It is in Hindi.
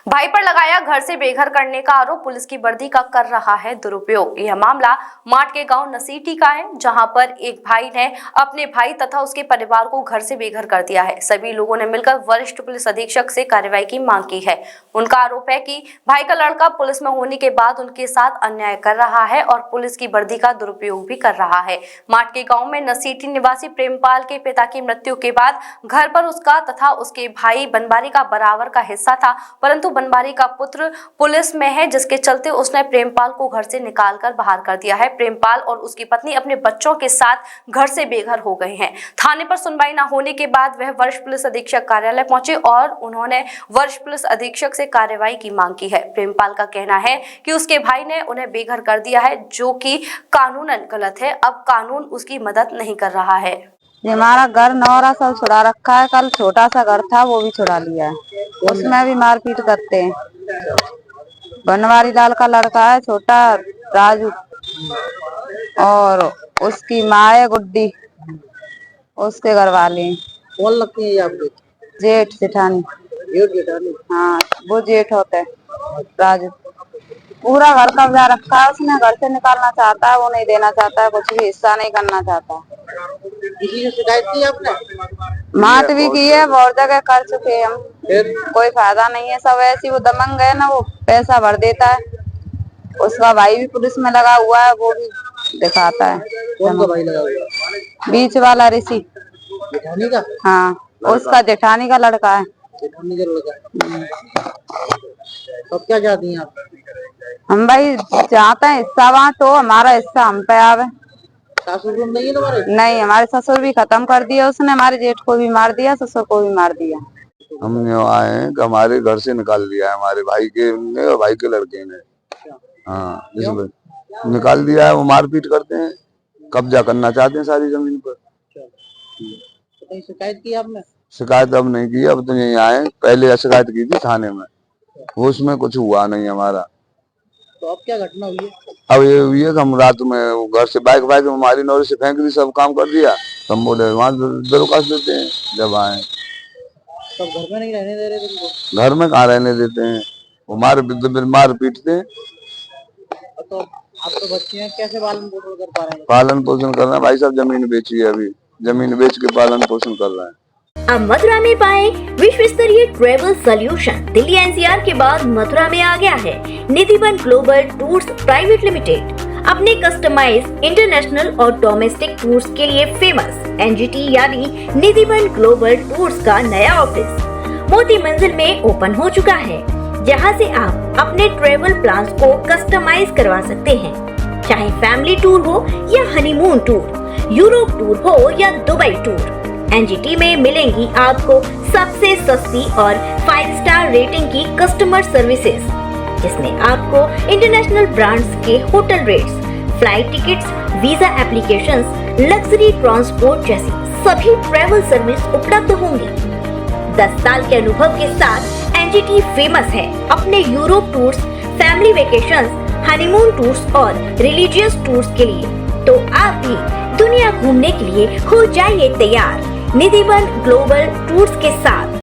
भाई पर लगाया घर से बेघर करने का आरोप, पुलिस की वर्दी का कर रहा है दुरुपयोग। यह मामला माट के गांव नसीटी का है, जहां पर एक भाई ने अपने भाई तथा उसके परिवार को घर से बेघर कर दिया है। सभी लोगों ने मिलकर वरिष्ठ पुलिस अधीक्षक से कार्रवाई की मांग की है। उनका आरोप है कि भाई का लड़का पुलिस में होने के बाद उनके साथ अन्याय कर रहा है और पुलिस की वर्दी का दुरुपयोग भी कर रहा है। माट के गाँव में नसीटी निवासी प्रेमपाल के पिता की मृत्यु के बाद घर पर उसका तथा उसके भाई बनवारी का बराबर का हिस्सा था, परंतु बनवारी का पुत्र पुलिस में है, जिसके चलते उसने प्रेमपाल को घर से निकालकर बाहर कर दिया है। प्रेमपाल और उसकी पत्नी अपने बच्चों के साथ घर से बेघर हो गए हैं। थाने पर सुनवाई न होने के बाद वह वरिष्ठ पुलिस अधीक्षक कार्यालय पहुंचे और उन्होंने वरिष्ठ पुलिस अधीक्षक से कार्रवाई की मांग की है। प्रेमपाल का कहना है कि उसके भाई ने उन्हें बेघर कर दिया है, जो कि कानूनन गलत है। अब कानून उसकी मदद नहीं कर रहा है। हमारा घर नौरा सब छुड़ा रखा है। कल छोटा सा घर था, वो भी छुड़ा लिया है। उसमें भी मारपीट करते हैं। बनवारी लाल का लड़का है छोटा राजू, और उसकी माँ है गुड्डी, उसके घर वाले। कौन लगती है आपके? जेठ जेठानी। जेठानी? हाँ, वो जेठ होते हैं राजू। पूरा घर कब्जा रखा है उसने। घर से निकालना चाहता है, वो नहीं देना चाहता है, कुछ भी हिस्सा नहीं करना चाहता। किसी से शिकायत की आपने? मात भी की है, बहुत जगह कर चुके हैं हम, कोई फायदा नहीं है। सब ऐसी वो दमंग है ना, वो पैसा भर देता है। उसका भाई भी पुलिस में लगा हुआ है, वो भी दिखाता है। कौन का भाई लगा हुआ है? बीच वाला ऋषि। जेठानी का? हाँ, उसका जेठानी का लड़का है। जेठानी का लड़का। तो क्या चाहती हैं आप? हम भाई चाहते हैं हिस्सा बांटो, हमारा हिस्सा हम पे आवे। सासुर नहीं है तुम्हारे? नहीं, हमारे ससुर भी खत्म कर दिया उसने। हमारे जेठ को भी मार दिया, ससुर को भी मार दिया। हम यहाँ आए हैं कि हमारे घर से निकाल दिया है हमारे भाई के ने और भाई के लड़के ने। हाँ, इसमें निकाल दिया है। वो मारपीट करते हैं, कब्जा करना चाहते हैं सारी जमीन पर। तो शिकायत की आपने? शिकायत अब नहीं की, अब तो यहीं आए। पहले शिकायत की थी थाने में, वो उसमें कुछ हुआ नहीं हमारा। तो अब क्या घटना हुई है? अब ये हुई है कि हम रात में घर से बाइक हमारी नौरी से फेंक दी, सब काम कर दिया। तो हम बोले वहाँ दरखास्त देते हैं जब आए। तो घर में नहीं रहने दे रहे तुमको? घर में कहाँ रहने देते हैं, वो मार पीटते हैं। तो आप तो बच्चे हैं, कैसे पालन पोषण कर पा रहे हैं? पालन पोषण कर रहे हैं भाई साहब, जमीन बेची है, अभी जमीन बेच के पालन पोषण कर रहे हैं। अब मथुरा में पाए विश्व स्तरीय ट्रेवल सॉल्यूशन। दिल्ली एनसीआर के बाद मथुरा में आ गया है निधिबन ग्लोबल टूर्स प्राइवेट लिमिटेड। अपने कस्टमाइज इंटरनेशनल और डोमेस्टिक टूर्स के लिए फेमस एनजीटी यानी निधिबन ग्लोबल टूर्स का नया ऑफिस मोती मंजिल में ओपन हो चुका है, जहां से आप अपने ट्रेवल प्लान्स को कस्टमाइज करवा सकते हैं। चाहे फैमिली टूर हो या हनीमून टूर, यूरोप टूर हो या दुबई टूर, एनजीटी में मिलेंगी आपको सबसे सस्ती और 5 स्टार रेटिंग की कस्टमर सर्विसेज, जिसमें आपको इंटरनेशनल ब्रांड्स के hotel rates, flight tickets, visa applications, luxury transport जैसी सभी ट्रैवल सर्विस उपलब्ध होंगी। 10 साल के अनुभव के साथ एनजीटी फेमस है अपने Europe tours, family vacations, honeymoon tours और रिलीजियस टूर्स के लिए। तो आप भी दुनिया घूमने के लिए हो जाइए तैयार निधिबन ग्लोबल टूर्स के साथ।